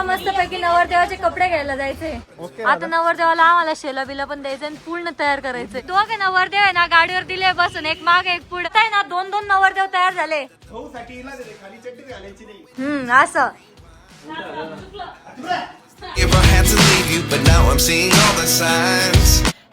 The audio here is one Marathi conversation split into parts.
मस्त पैकी नवरदेवाचे कपडे घ्यायला जायचे. आता नवरदेवाला आम्हाला शेला बिला पण द्यायचं आणि पूर्ण तयार करायचंय. तो काय नवरदेव आहे ना गाडीवर दिले बसून एक माग एक पुढे आहे ना 2-2 नवरदेव तयार झाले. असं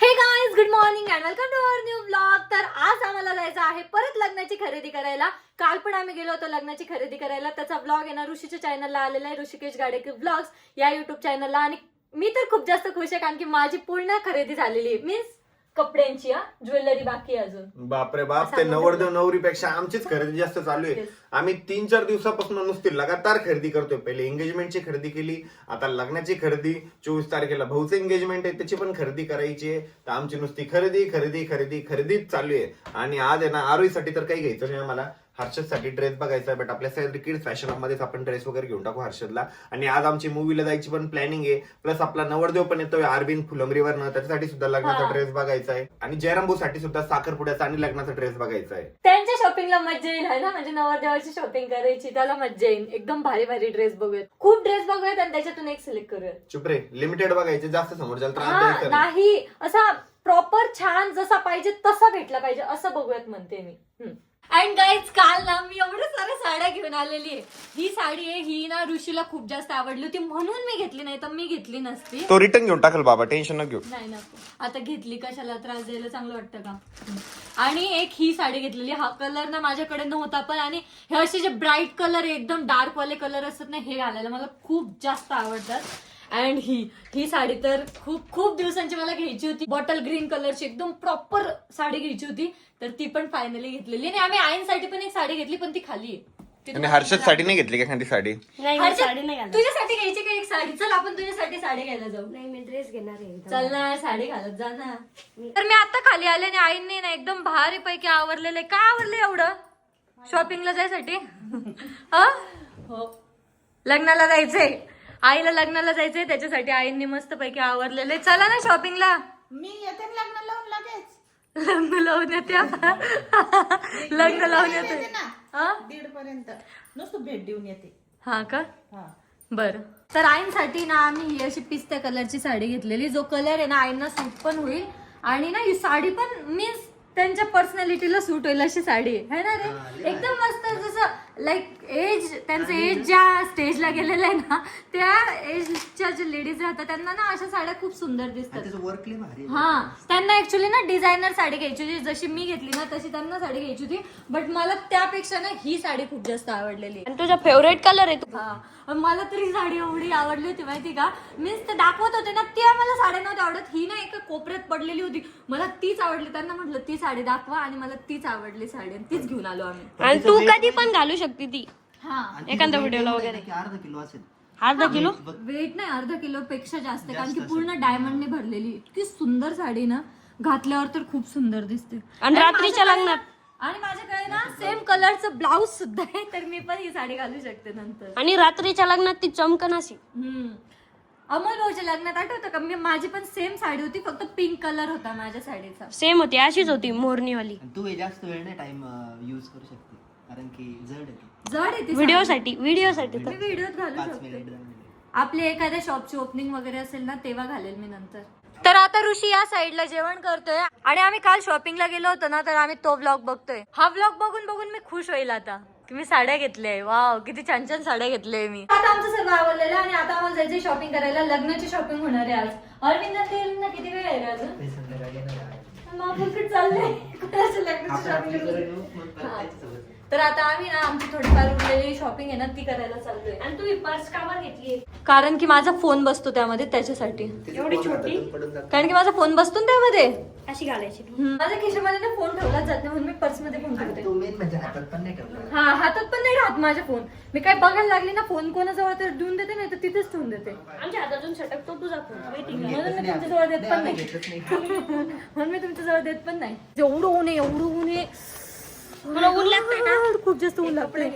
हे guys good morning and welcome to our new vlog. तर आज आम्हाला जायचं आहे परत लग्नाची खरेदी करायला. काल पण आम्ही गेलो होतो लग्नाची खरेदी करायला. त्याचा व्लॉग आहे ना ऋषीच्या चॅनलला आलेला आहे, ऋषिकेश गाडेकर व्लॉग्स या युट्यूब चॅनलला. आणि मी तर खूप जास्त खुश आहे कारण की माझी पूर्ण खरेदी झालेली आहे. मीन्स कपड्यांची, ज्वेलरी बाकी अजून. बापरे बाप, ते नवरदेव नवरीपेक्षा आमचीच खरेदी जास्त चालू आहे. आम्ही 3-4 दिवसापासून नुसती लगातार खरेदी करतोय. पहिले एंगेजमेंटची खरेदी केली, आता लग्नाची खरेदी. 24 तारखेला भाऊचं एंगेजमेंट आहे, त्याची पण खरेदी करायची आहे. तर आमची नुसती खरेदी खरेदी खरेदी खरेदीच चालू आहे. आणि आज आहे ना आरोहीसाठी तर काही घ्यायचं नाही आम्हाला, हर्षदसाठी ड्रेस बघायचा. बट आपल्या सगळ्या किड्स फॅशन मध्येच आपण ड्रेस वगैरे घेऊन टाकू हर्षदला. आणि आज आमची मूवीला जायची पण प्लॅनिंग आहे. प्लस आपला नवरदेव पण येतोय अरविंद फुलंब्रीवरनं, त्याच्यासाठी सुद्धा लग्नाचा ड्रेस बघायचा आहे. आणि जयरामभाऊ साठी सुद्धा साखरपुड्याचा आणि लग्नाचा ड्रेस बघायचा आहे. त्यांच्या शॉपिंगला मजा येईल है ना, म्हणजे नवरदेवाची शॉपिंग करायची, त्याला मजा येईल. एकदम भारी भारी ड्रेस बघूयात, खूप ड्रेस बघूयात आणि त्याच्यातून एक सिलेक्ट करूयात. चुप रे, लिमिटेड बघायचे, जास्त समोरच्याला त्रास नाही. असा प्रॉपर छान जसा पाहिजे तसा भेटला पाहिजे असं बघूयात म्हणते मी. अँड गाईज काल ना मी एवढ्या साऱ्या साड्या घेऊन आलेली आहे. ही साडी आहे, ही ना ऋषीला खूप जास्त आवडली होती म्हणून मी घेतली, नाही तर मी घेतली नसती. तो रिटर्न घेऊन टाकल बाबा, टेन्शन न घेऊ. नाही नको, आता घेतली कशाला, त्रास द्यायला चांगलं वाटतं का. आणि एक ही साडी घेतलेली, हा कलर ना माझ्याकडे नव्हता पण. आणि हे असे जे ब्राईट कलर आहे, एकदम डार्क वाले कलर असतात ना, हे घालायला मला खूप जास्त आवडतात. अँड ही साडी तर खूप खूप दिवसांची मला घ्यायची होती. बॉटल ग्रीन कलरची एकदम प्रॉपर साडी घ्यायची होती, तर ती पण फायनली घेतलेली. आणि आम्ही आईंसाठी पण एक साडी घेतली, पण ती खाली आहे. आणि हर्षद साठी नाही घेतली का एखादी साडी? तुझ्यासाठी घ्यायची का एक साडी? चल आपण तुझ्यासाठी साडी घ्यायला जाऊ. नाही मी ड्रेस घेणार आहे. चल ना, साडी घालत जा ना. तर मी आता खाली आले आणि आईंनी ना एकदम भारी पैकी आवरलेलं आहे. काय आवरलं एवढं शॉपिंगला जायसाठी? हो, लग्नाला जायचंय, आईला लग्नाला जायचंय, त्याच्यासाठी आईंनी मस्त पैकी आवरलेले. चला ना शॉपिंगला. मी येते लग्न लावून लगेच. लग्न लावून येत्या लग्न लावून येते 1:30 पर्यंत नुसतं भेट देऊन येते. हा का? बर. तर आईंसाठी ना आम्ही ही अशी पिस्ता कलरची साडी घेतलेली, जो कलर आहे ना आईंना सूट पण होईल. आणि ना ही साडी पण मीन्स त्यांच्या पर्सनॅलिटीला सूट होईल अशी साडी आहे ना रे. एकदम मस्त, जसं लाईक एज, त्यांचं एज ज्या स्टेजला गेलेलं आहे ना, त्या एजच्या जे लेडीज राहतात त्यांना ना अशा साड्या खूप सुंदर दिसतात. हा, त्यांना ऍक्च्युली ना डिझायनर साडी घ्यायची होती, जशी मी घेतली ना तशी त्यांना साडी घ्यायची होती. बट मला त्यापेक्षा ना ही साडी खूप जास्त आवडलेली. आणि तुझा फेवरेट कलर आहे तू. हा, मला तरी साडी एवढी आवडली होती माहिती का. मीन्स ते दाखवत होते ना, त्या मला साड्या नव्हत्या आवडत. ही ना एका कोपऱ्यात पडलेली होती, मला तीच आवडली. त्यांना म्हटलं ती साडी दाखवा आणि मला तीच आवडली साडी, आणि तीच घेऊन आलो आम्ही. आणि तू कधी पण घालू शकते ती. हा, एखाद्या व्हिडिओला वगैरे. अर्धा किलो वेट नाही, अर्धा किलो पेक्षा जास्त, कारण की पूर्ण डायमंडने भरलेली. इतकी सुंदर साडी ना, घातल्यावर तर खूप सुंदर दिसते. आणि रात्रीच्या लग्नात. आणि माझ्याकडे ना सेम कलरचं ब्लाऊज सुद्धा आहे, तर मी पण ही साडी घालू शकते नंतर. आणि रात्रीच्या लग्नात ती चमकन अशी. अमोल भाऊच्या लग्नात आठवतं का, मी माझी पण सेम साडी होती, फक्त पिंक कलर होता माझ्या साडीचा. सेम होती, अशीच होती मोरणीवाली. तू जास्त वेळ नाही टाइम युज करू शकते, कारण की जड येते व्हिडिओसाठी मी व्हिडिओत घालू शकते. आपली एखाद्या शॉपची ओपनिंग वगैरे असेल ना, तेव्हा घालेल मी नंतर. तर आता ऋषी या साईडला जेवण करतोय. आणि आम्ही काल शॉपिंगला गेलो होतो ना, तर आम्ही तो व्लॉग बघतोय. हा व्लॉग बघून बघून मी खुश होईल आता की मी साड्या घेतल्या. वाव, किती छान छान साड्या घेतल्या मी. आता आमचं सर्व आवडलेलं आणि आता आम्हाला जायचं शॉपिंग करायला. लग्नाची शॉपिंग होणार आहे आज. अरविंद किती वेळ आहे रे अजून? चाललंय लग्नाची शॉपिंग. तर आता आम्ही ना आमची थोडीफार उरलेली शॉपिंग आहे ना, ती करायला चाललोय. आणि तू ही पर्स कावर घेतली? कारण की माझा फोन बसतो त्यामध्ये, त्याच्यासाठी. एवढी छोटी? कारण की माझा फोन बसतो ना त्यामध्ये. अशी घालायची. माझ्या खिशामध्ये ना फोन ठेवलाच जात नाही, म्हणून मी पर्स मध्ये फोन ठेवते. म्हणजे हातात पण नाही ठेवला. हा, हातात पण नाही राहत माझा फोन. मी काय बघायला लागली ना फोन कोणाजवळ, तर देऊन देते, नाही तर तिथेच ठेवून देते. आमच्या हातातून सटकतो तुझा फोन. म्हणून मी तुमच्याजवळ देत पण नाही. म्हणून मी तुमच्याजवळ देत पण नाही. एवढं ऊन आहे, एवढं ऊन आहे. तुला ऊन लागतंय का? खूप जास्त ऊन लागतंय.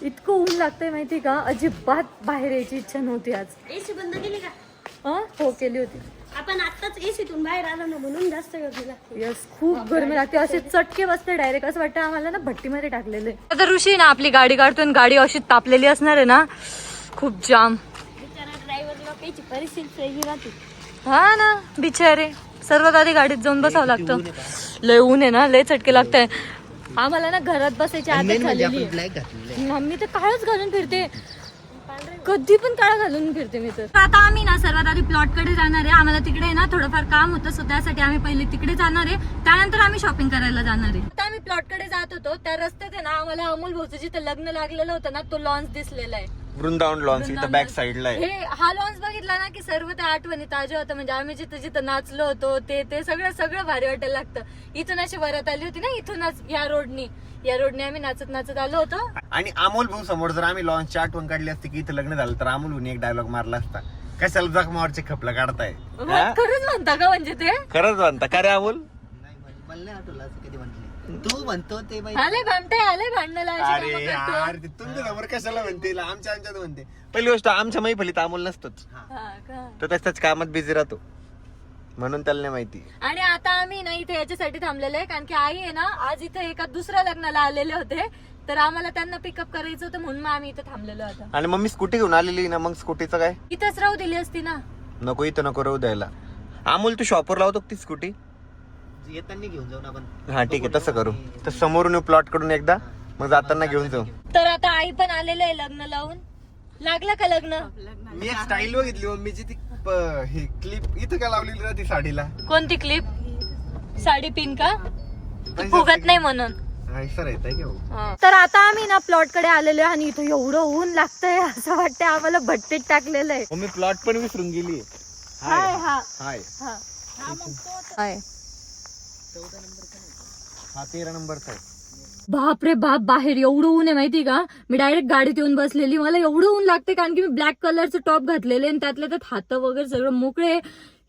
इतकं ऊन लागतंय माहिती का, अजिबात बाहेर यायची इच्छा नव्हती आज. एसी बंद केली का? हो, केली होती. आपण आत्ताच एसीतून बाहेर आलो ना, म्हणून जास्त गरमी लागते. यस, खूप गरमी लागते. असे चटके बसते डायरेक्ट, असं वाटतं आम्हाला ना भट्टीमध्ये टाकलेले. आता ऋषी ना आपली गाडी काढतो, गाडी अशी तापलेली असणार आहे ना, खूप जाम. याची परिस्थिती वेगळी राहते. हा ना बिचारे, सर्वात आधी गाडीत जाऊन बसावं लागतं. लय ऊन आहे ना, लय चटके लागतंय आम्हाला ना. घरात बसायची आदत झालेली आहे. ब्लॅक घातलेलं मम्मी तर काळच घालून फिरते, कधी पण काळा घालून फिरते मी तर. आता आम्ही ना सर्वात आधी प्लॉट कडे जाणार आहे. आम्हाला तिकडे ना थोडंफार काम होतं, सो त्यासाठी आम्ही पहिले तिकडे जाणार आहे, त्यानंतर आम्ही शॉपिंग करायला जाणार आहे. आता आम्ही प्लॉट कडे जात होतो, त्या रस्त्यात आहे ना आम्हाला अमोल भाऊचं जिथं लग्न लागलेलं होतं ना, तो लॉन्च दिसलेला आहे. वृंदावन लॉन्स इथं बॅक साईडला आहे. हे हा लॉन्च बघितला ना की सर्व त्या आठवणी ताज्या होतं. म्हणजे आम्ही जिथं जिथं नाचलो होतो ते सगळं सगळं भारी वाटायला लागतं. इथून अशी वरात आली होती ना, इथूनच या रोडने आम्ही नाचत नाचत आलो होतो. आणि अमोल भाऊ समोर जर आम्ही लॉन्चची आठवण काढली असती की इथं लग्न झालं, तर अमोल भाऊनी एक डायलॉग मारला असता, कशाला जखमावरचे खपला काढताय. खरंच म्हणता का म्हणजे ते? खरंच म्हणता का रे अमोल? नाही मला नाही आठवलं असं कधी म्हटलं. तू म्हणतो ते बाई आले भांडणाला अशी अरे कामं करतो. यार ते तुमच्या समोर कशाला म्हणते, आमच्यात म्हणते. पहिली गोष्ट आमच्या मैफलीत अमोल नसतोच, हा का? तो त्याच्याच कामात बिझी राहतो, म्हणून त्याला नाही माहिती. आणि आता आम्ही ना इथे याच्यासाठी थांबलेलो आहे, कारण की आई आहे ना आज इथे एका दुसऱ्या लग्नाला आलेले होते, तर आम्हाला त्यांना पिकअप करायचं होतं, म्हणून मग आम्ही इथे थांबलेलो आता. आणि मम्मी स्कूटी घेऊन आलेली ना, मग स्कूटीचं काय? इथेच राहू दिली असती ना. नको इथं नको राहू द्यायला. अमोल तू शॉपवर लावतो ती स्कूटी? येताना घेऊन जाऊन आपण. हा ठीक आहे, तसं करू. तर समोरून प्लॉट कडून एकदा, मग जाताना घेऊन जाऊ. तर आता आई पण आलेलं आहे लग्न लावून. लागलं का लग्न? मी एक स्टाईल बघितली मम्मीची, ती ही क्लिप इथं का लावलेली ना ती साडीला. कोणती क्लिप? साडी पिन का? फुगत नाही म्हणून. तर आता आम्ही ना प्लॉट कडे आलेलो आहे, आणि इथं एवढं ऊन लागतंय, असं वाटतंय आम्हाला भट्टीत टाकलेलं आहे. मम्मी प्लॉट पण विसरून गेली. हाय हा हाय हा हाय. हा 13 नंबरचा आहे. बाप रे बाप, बाहेर एवढं ऊन आहे माहिती का. मी डायरेक्ट गाडीत येऊन बसलेली. मला एवढं ऊन लागते कारण की मी ब्लॅक कलरचं टॉप घातलेले, आणि त्यातल्या त्यात हात वगैरे सगळं मोकळे.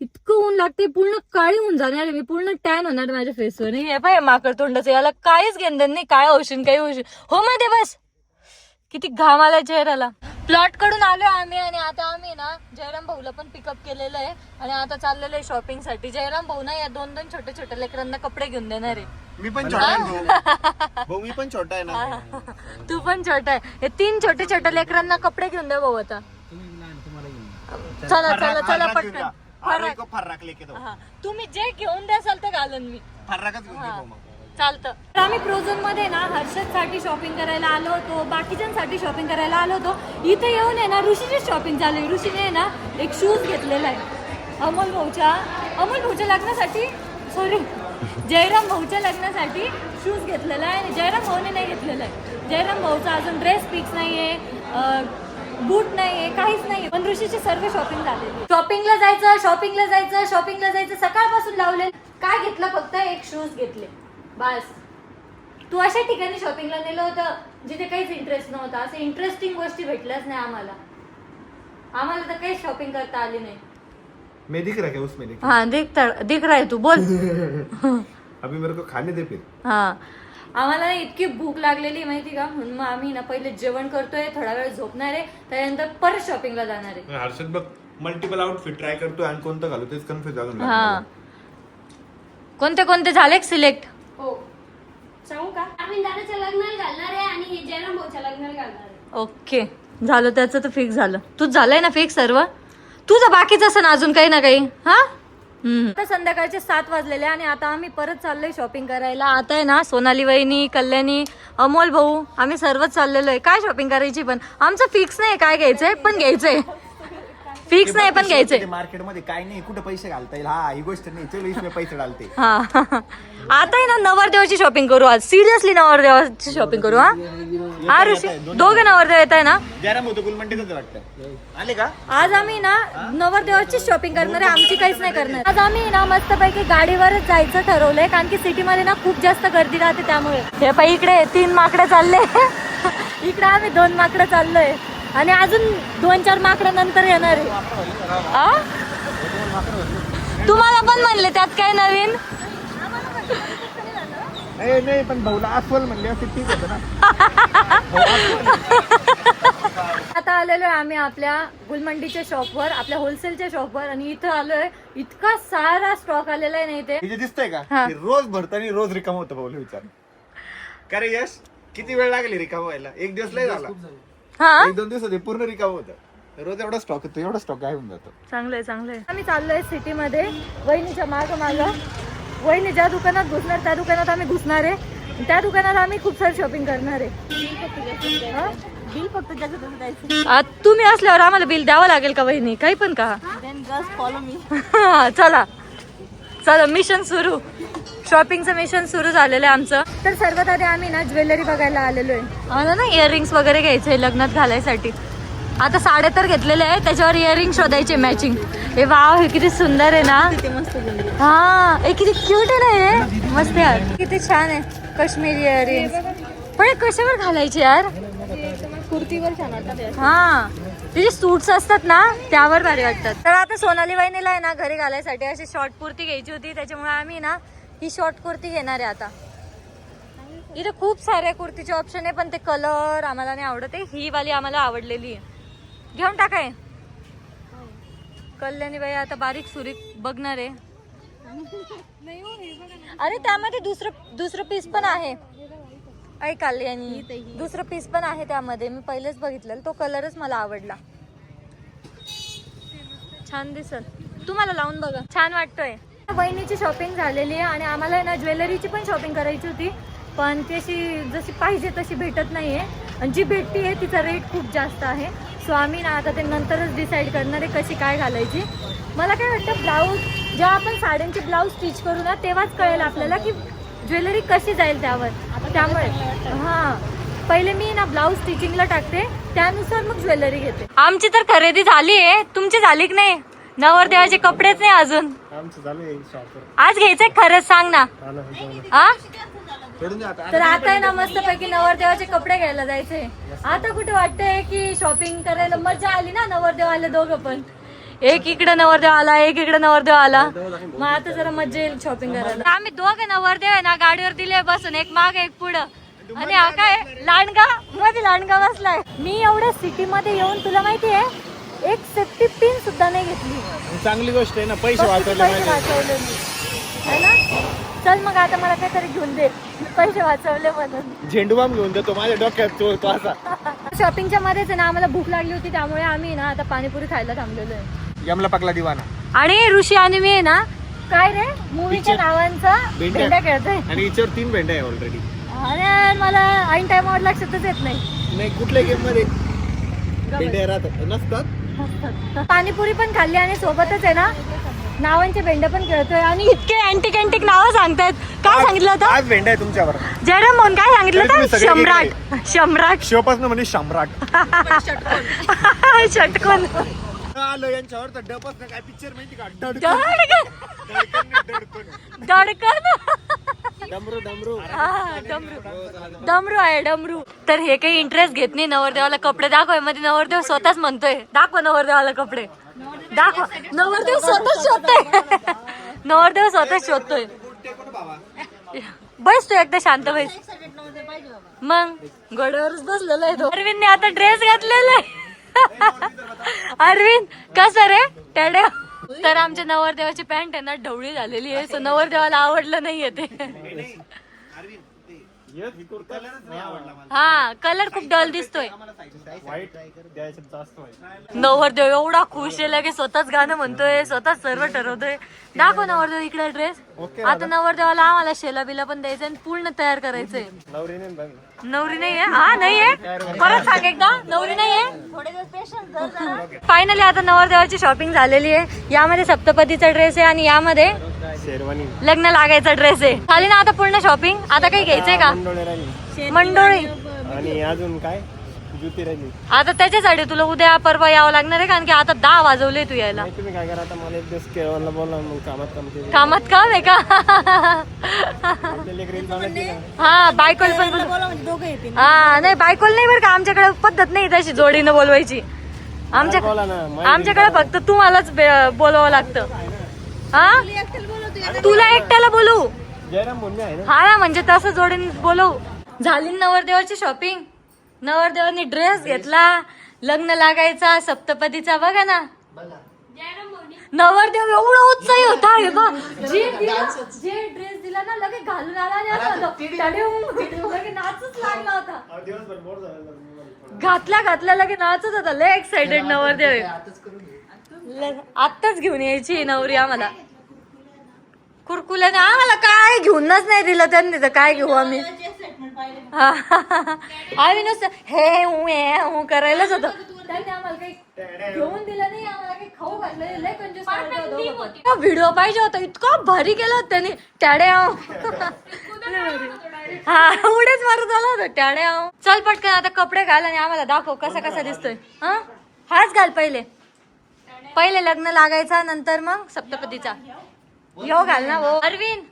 इतकं ऊन लागते, पूर्ण काळी होऊन जाणार आहे मी, पूर्ण टॅन होणार माझ्या फेसवर. हे पाय माकड तोंडाचं, याला काहीच घेणं नाही, काय औषध काही औषध हो मध्ये बस. किती घाम आला चेहऱ्याला. प्लॉट कडून आलोय आम्ही, आणि आता आम्ही ना जयराम भाऊला पण पिकअप केलेलं आहे, आणि आता चाललेलं आहे शॉपिंग साठी. जयराम भाऊ ना या 2 छोट्या छोट्या लेकरांना कपडे घेऊन देणार आहे. मी पण छोटा आहे भाऊ, मी पण छोटा आहे ना. तू पण छोटा आहे. हे 3 छोट्या छोट्या लेकरांना कपडे घेऊन द्या भाऊ आता. चला चला चला पटकन. फर्राक लेके दो. हा, तुम्ही जे घेऊन द्याल ते घालन मी. फर्राकच घेऊन दे भाऊ मग. चालतं. तर आम्ही प्रोझोन मध्ये ना हर्षद साठी शॉपिंग करायला आलो होतो, बाकीच्यांसाठी शॉपिंग करायला आलो होतो. इथे येऊन आहे ना ऋषीची शॉपिंग चालू आहे. ऋषीने ना एक शूज घेतलेला आहे अमोल भाऊच्या लग्नासाठी, सॉरी जयराम भाऊच्या लग्नासाठी शूज घेतलेला आहे, आणि जयराम भाऊने नाही घेतलेला आहे. जयराम भाऊचा अजून ड्रेस फिक्स नाहीये, बूट नाहीये, काहीच नाहीये, पण ऋषीची सर्व शॉपिंग झालेली. शॉपिंगला जायचं सकाळपासून लावले. काय घेतलं? फक्त एक शूज घेतले बस. तू अशा ठिकाणी शॉपिंगला नेलं होतं जिथे काहीच इंटरेस्ट नव्हता. असं इंटरेस्टिंग गोष्टी भेटल्याच नाही आम्हाला तर काही शॉपिंग करता आली नाही. मैं दिख रहा क्या उसमें? हाँ दिख रहा है तू बोल. अभी मेरे को खाने दे फिर. हा, आम्हाला ना इतकी भूक लागलेली माहिती का, म्हणून मग आम्ही ना पहिले जेवण करतोय, थोडा वेळ झोपणार आहे, त्यानंतर परत शॉपिंगला जाणार आहे. हर्षद बघ मल्टिपल आउटफिट ट्राय करतोय, आणि कोणतं घालू तेच कन्फ्युज झालं. हा, कोणते झाले सिलेक्ट? हो सांगू का? आम्ही दादाच्या लग्नाला घालणार आहे, आणि हे जयराम भाऊच्या लग्नाला घालणार आहे. ओके, झालं त्याचं तर फिक्स झालं. तूच झालंय ना फिक्स सर्व? तुझं बाकीच असं ना अजून काही ना काही. हा, आता संध्याकाळचे 7 वाजलेले, आणि आता आम्ही परत चाललोय शॉपिंग करायला. आता आहे ना सोनाली वहिनी, कल्याणी, अमोल भाऊ, आम्ही सर्वच चाललेलो आहे. काय शॉपिंग करायची, पण आमचं फिक्स नाही काय घ्यायचंय, पण घ्यायचंय. फिक्स नाही पण घ्यायचंय. मार्केटमध्ये काय नाही, कुठे पैसे घालता येईल, हा ही गोष्ट नाही. चलो इसमें पैसे डालते. हा, आता आहे ना नवरदेवाची शॉपिंग करू आज. सिरियसली नवरदेवाची शॉपिंग करू. हा ऋषी, दोघे नवरदेव येत आहे ना. जरा मोठं गुलमंडीच वाटतं. आले का? आज आम्ही ना नवरदेवाची शॉपिंग करणार आहे, आमची काहीच नाही करणार. आज आम्ही ना मस्तपैकी गाडीवरच जायचं ठरवलंय, कारण की सिटीमध्ये ना खूप जास्त गर्दी राहते, त्यामुळे. हे पाई इकडे 3 माकडे चालले, इकडे आम्ही 2 माकडे चाललोय, आणि अजून 2-4 माकडं नंतर येणार आहे. तुम्हाला पण म्हणले त्यात काय नवीन? नाही पण भाऊला अस्वल म्हणले असते ठीक होतं ना. आता आलेलो आहे आम्ही आपल्या गुलमंडीच्या शॉपवर, आपल्या होलसेलच्या शॉपवर, आणि इथं आलोय. इतका सारा स्टॉक आलेला आहे ना इथे. हे जे दिसतंय का, हा. हे रोज भरतं आणि रोज रिकाम होतं. भाऊला विचार का रे यश, किती वेळ लागली रिकाम व्हायला? 1 दिवस लय झाला. हा, 1-2 दिवसात हे पूर्ण रिकाम होतं. रोज एवढा स्टॉक येतो, एवढा स्टॉक काय होऊन जातो. चांगलंय चांगलंय. आम्ही चाललोय सिटी मध्ये वहिनीच्या माग वहिनी ज्या दुकानात घुसणार त्या दुकानात आम्ही घुसणार आहे. त्या दुकानात आम्ही खूप सारी शॉपिंग करणार आहे. बिल फक्त त्याचं तसं द्यायचं. तुम्ही असल्यावर आम्हाला बिल द्यावं लागेल का वहिनी? काही पण का? Then just follow me. चला चला मिशन सुरू. शॉपिंगचं मिशन सुरू झालेलं आहे आमचं. तर सर्वात आधी आम्ही ना ज्वेलरी बघायला आलेलो आहे. आम्हाला ना इयरिंग्स वगैरे घ्यायचे लग्नात घालायसाठी. आता साड्या तर घेतलेले आहे, त्याच्यावर इयरिंग शोधायचे मॅचिंग. हे वाव, हे किती सुंदर आहे ना. हा हे किती क्यूट आहे ना, हे मस्त यार. किती छान आहे काश्मीरी इयरिंग. पण हे कशावर घालायचे यार? कुर्तीवर छान वाटतात. हा तिचे सूट्स असतात ना त्यावर भारी वाटतात. तर आता सोनाली वहिनीला आहे ना घरी घालायसाठी अशी शॉर्ट कुर्ती घ्यायची होती, त्याच्यामुळे आम्ही ना ही शॉर्ट कुर्ती घेणार आहे. आता इथे खूप साऱ्या कुर्तीचे ऑप्शन आहे, पण ते कलर आम्हाला नाही आवडत आहे. ही वाली आम्हाला आवडलेली आहे, घेऊन टाकाय. कल्याणी बाई आता बारीक सुरीक बघणार आहे. अरे त्यामध्ये दुसरं पीस पण आहे. ऐ कल्याणी, दुसरं पीस पण आहे त्यामध्ये. मी पहिलेच बघितलेलं, तो कलरच मला आवडला. छान दिसल, तुम्हाला लावून बघा, छान वाटतोय. बहिणीची शॉपिंग झालेली आहे आणि आम्हाला ना ज्वेलरीची पण शॉपिंग करायची होती, पण ती जशी पाहिजे तशी भेटत नाहीये. आणि जी भेटती आहे तिचा रेट खूप जास्त आहे. सो आम्ही ना आता ते नंतरच डिसाईड करणार आहे कशी काय घालायची. मला काय वाटतं, ब्लाऊज जेव्हा आपण साड्यांचे ब्लाऊज स्टिच करू ना तेव्हाच कळेल आपल्याला की ज्वेलरी कशी जाईल त्यावर. त्यामुळे हां पहिले मी ना ब्लाऊज स्टिचिंगला टाकते, त्यानुसार मग ज्वेलरी घेते. आमची तर खरेदी झाली आहे, तुमची झाली की नाही? नवरदेवाचे कपडेच नाही अजून. आज घ्यायचंय खरंच सांग ना. हा तर आता आहे ना मस्त पैकी नवरदेवाचे कपडे घ्यायला जायचे. आता कुठे वाटतंय की शॉपिंग करायला मजा आली ना. नवरदेव आले दोघं पण, एक इकडे नवरदेव आला, एक इकडे नवरदेव आला. मग आता जरा मजा येईल शॉपिंग करायला. आम्ही दोघं नवरदेव आहे ना गाडीवर दिले बसून, एक माग एक पुढं. आणि हा काय लांडगा मध्ये लांडगा बसलाय. मी एवढ्या सिटी मध्ये येऊन तुला माहिती आहे एक सेफ्टी पिन सुद्धा नाही घेतली. चांगली गोष्ट आहे ना, पैसे वाचवले है ना. चल मग आता मला काहीतरी घेऊन दे, पैसे वाचवले म्हणून. झेंडू बाम घेऊन देतो माझ्या डोक्यात तो असा. शॉपिंगच्या मध्येच ना आम्हाला भूक लागली होती, त्यामुळे आम्ही ना आता पाणीपुरी खायला थांबलेलो आहे. यमला पकला दिवाना. आणि ऋषी आणि मी आहे ना काय रे मूवीच्या नावांचा भेंड्या खेळतोय. आणि याच्यावर 3 भेंड्या आहे ऑलरेडी. अरे मला ऐन टाइमवर लक्षातच येत नाही. कुठल्या गेम मध्ये भेंड्या राहतात नसतात. पाणीपुरी पण खाल्ली आणि सोबतच आहे ना नावांचे भेंड्या पण खेळतोय. आणि इतके अँटिक अँटिक नावं सांगतायत. काय सांगितलं होतं आज भेंड्या आहे तुमच्यावर. जयराम मोहन काय सांगितलं होतं? सम्राट. सम्राट शिवपासून म्हणजे सम्राट. षटकोन आलं यांच्यावर तर डबच ना काय पिक्चर माहिती का? धडकन डमरू डमरू. डमरू आहे डमरू. तर हे काही इंटरेस्ट घेत नाही. नवरदेवाला कपडे दाखवाय मध्ये नवरदेव स्वतःच म्हणतोय दाखवा नवरदेवाला कपडे दाखवा. नवरदेव स्वतःच शोधतोय. नवरदेव स्वतःच शोधतोय. बस तू एकदा शांत बस. मग घोड्यावरच बसलेला आहे तो. अरविंदने आता ड्रेस घातलेला आहे. अरविंद कसं रे टेड्या. तर आमच्या नवरदेवाची पॅन्ट आहे ना ढवळी झालेली आहे. सो नवरदेवाला आवडलं नाहीये ते. हा कलर खूप डल दिसतोय. नवरदेव एवढा खुश आहे की स्वतःच गाणं म्हणतोय, स्वतःच सर्व ठरवतोय. दाखव नवरदेव इकडे ड्रेस. आता नवरदेवाला आम्हाला शेला बिला पण द्यायचंय आणि पूर्ण तयार करायचंय. नवरी नाहीये. हा नाहीये. परत सांग एकदा. नवरी नाहीये. फायनली आता नवरदेवाची शॉपिंग झालेली आहे. यामध्ये सप्तपदीचा ड्रेस आहे आणि यामध्ये लग्न लागायचा ड्रेस आहे. झाली ना आता पूर्ण शॉपिंग. आता काही घ्यायचंय का? मंडोळी आणि अजून काय जुती राहिली. आता त्याच्यासाठी तुला उद्या परवा यावं लागणार आहे, कारण की आता 10 वाजवले तू यायला. तुम्ही काय करा आता मला एक दिवस केळवणला बोलला मग कामात काम आहे का? हा बायकोल पण हा नाही बायकोल नाही बरं का. आमच्याकडे पद्धत नाही तशी जोडीनं बोलवायची. आमच्याकडे फक्त तुम्हालाच बोलवावं लागतं. हा तुला एकट्याला बोलू. हा ना म्हणजे तसं जोडीने बोलवू. झाली नवरदेवाची शॉपिंग. नवरदेवानी ड्रेस घेतला, लग्न लागायचा सप्तपदीचा. बघा ना नवरदेव एवढा उत्साही होता. हे बघ जे ड्रेस दिला ना लगेच घालून आला आणि असं लगे नाचच लागला होता. घातल्या लगे नाचत होता, लय एक्साइटेड नवरदेव आहे. आताच करून घे. आत्ताच घेऊन यायची नवरी आम्हाला. कुरकुल्याने आम्हाला काय घेऊनच नाही दिलं त्यांनी, तर काय घेऊ आम्ही. आम्ही नुसतं हे करायलाच होतं. त्यांनी आम्हाला काही घेऊन दिलं नाही, आम्हाला काही खाऊ घातलं. लय कंजूस. व्हिडिओ पाहिजे होता, इतकं भारी केलं होतं त्यांनी. टाड्या हा उडेच मारत आला होता टाड्या. चल पटकन आता कपडे घाल आणि आम्हाला दाखव कसा कसा दिसतोय. हाच घाल पहिले लग्न लागायचा, नंतर मग सप्तपदीचा. यो घाल ना वो अरविंद,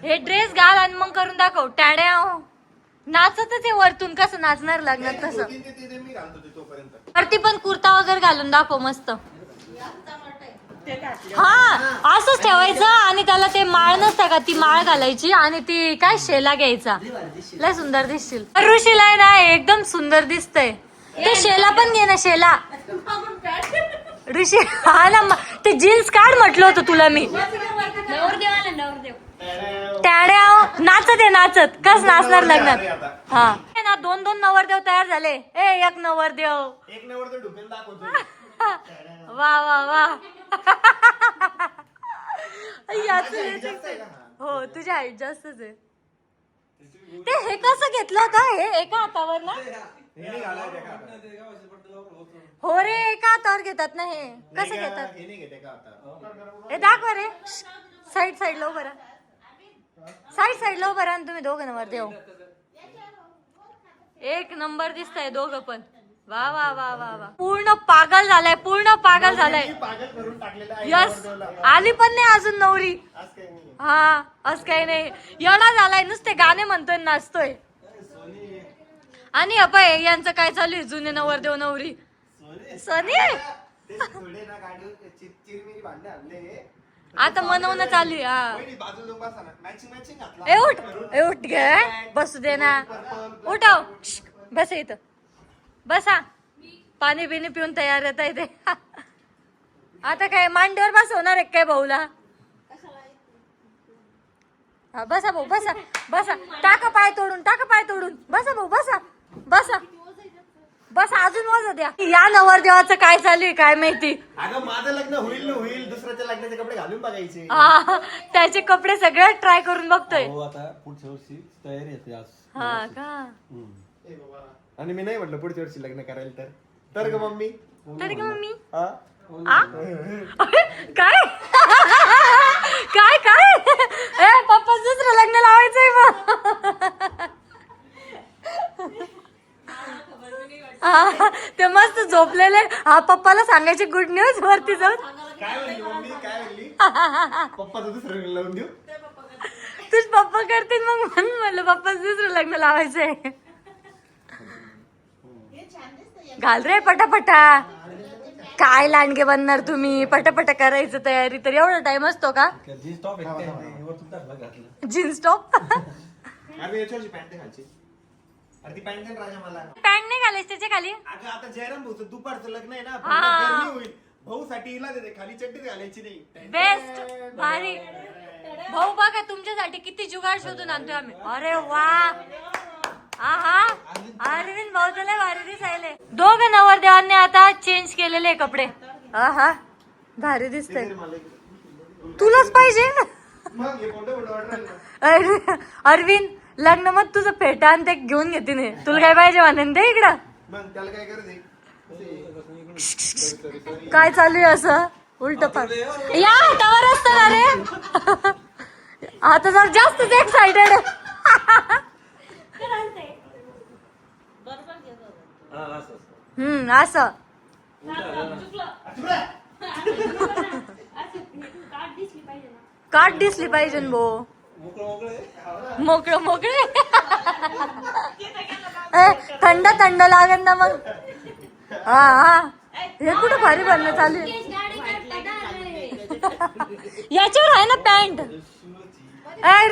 हे ड्रेस घाल आणि मग करून दाखव. टाड्या नाचतच आहे वरतून, कसं नाचणार लग्नात तसं. मी घालतो ते तोपर्यंत. वरती पण कुर्ता वगैरे घालून दाखव मस्त. हा असंच ठेवायचं आणि त्याला ते माळ नसतं का, ती माळ घालायची आणि ती काय शेला घ्यायचा. लय सुंदर दिसशील. ऋषीला आहे ना एकदम सुंदर दिसतंय. ते शेला पण घे ना, शेला. ऋषी हा ना, ते जीन्स काढ म्हटलं होतं तुला मी. नवरदेव टाड्या नाचत कस नाचणार लग्नात. हा ना, 2 नवरदेव तयार झाले. एक नवरदेव. एक नवरदेव ढुकेल दाखवतो. वा वा वा. हो तुझ्या हाईट जास्तच आहे. ते हे कसं घेतलं होतं, हे एका हातावर ना. हो रे, एका हातावर घेतात ना. हे कसं घेतात, हे नाही घेते का आता. हे दाखवा रे. साईड लो बरं, साईड लो बरं. आणि तुम्ही दोघं नवरदेव एक नंबर दिसताय दोघं पण. वा वा वा वा वा. पूर्ण पागल झालाय. पागल करून टाकलेलं आहे यस. नवरदेवाला. आली पण नाही अजून नवरी. आज काही नाही. हा असं काही नाही. येडा झालाय, नुसते गाणे म्हणतोय नाचतोय. आणि अपाय यांचं काय चालू आहे, जुने नवरदेव नवरी. सनी ते थोडे ना गाडीवर चिरमिरी भांडे आणले. आता मनवणं चालू आहे. हा वहिनी, बाजूला जाऊन बसा ना. मॅचिंग घातला. उठ गे, बसू दे ना. उठाव, बस इथं बसा. पाणी बिनी पिऊन तयार येत आहे ते. आता काय मांडीवर बसवणार आहे काय भाऊला. हा बसा भाऊ, बसा. टाका पाय तोडून. बसा भाऊ, बसा. अजून वाजू द्या. या नवरदेवाचं काय चालू आहे काय माहिती. अगं माझं लग्न होईल ना होईल, दुसऱ्याच्या लग्नाचे कपडे घालून बघायचे. हा त्याचे कपडे सगळे ट्राय करून बघतोय. हो, आता पुढच्या वर्षी तयारी येते आज. हा का. आणि मी नाही म्हटलं पुढच्या वर्षी लग्न करायला तर ग मम्मी. तर का मम्मी. हा? आ? काय काय पप्पा दुसरं लग्न लावायचंय मग. ते मस्त झोपलेले. हा पप्पाला सांगायची गुड न्यूज वरती जाऊन. काय म्हणली मम्मी, काय म्हणली. पप्पाचं दुसरं लग्न लावून देऊ. तुझ पप्पा करतील मग, म्हणून म्हणलं पप्पाच दुसरं लग्न लावायचंय. घाल रे पटापटा. काय लांडगे बनणार तुम्ही, पटापटा करायचं तयारी. तर एवढा टाइम असतो का. जीन्स टॉप आहे काय नाही, वरतून टाकला घातलं. Jeans top. अरे याच्यावरची पॅन्ट घालची. अरे ती पॅन्ट राजा मला. पॅन्ट नाही घालायची त्याच्या खाली. अगं आता जयराम भाऊचं दुपारचं लग्न आहे ना, हा. गरमी होईल. भाऊ साठी हिला देते, खाली चड्डी घालायची नाही. बेस्ट भारी. भाऊ बघा तुमच्यासाठी किती जुगाड शोधून आणतोय आम्ही. अरे वा. आहा अरविंद भाऊ त्याला भारी दिसायले. दोघं नवरदेवांनी आता चेंज केलेले कपडे. आहा भारी दिसतंय. तुलाच पाहिजे. मग हे कोणतं फोटो वाटलं. अरविंद लग्न मग तुझं फेटा आणि ते घेऊन घेते नाही. तुला काय पाहिजे म्हणेन ते इकडं. मग त्याला काय करायचं. काय चालू आहे असं उलट पण. या हातावर असतं ना रे. आता जर जास्तच एक्साइटेड. असं काट दिसली पाहिजे ना भाऊ. मोकळे थंड लागेल ना मग. हा हे कुठं भारी बनणं चालू आहे. याच्यावर आहे ना पॅन्ट.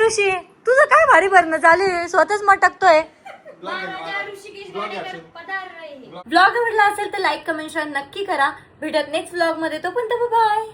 ऋषी तुझं काय भारी भरणं चालू आहे, स्वतःच मटकतोय. ब्लॉग आवडला असेल तर लाईक कमेंट शेअर नक्की करा. भेटत नेक्स्ट ब्लॉग मध्ये. तो पण बाय.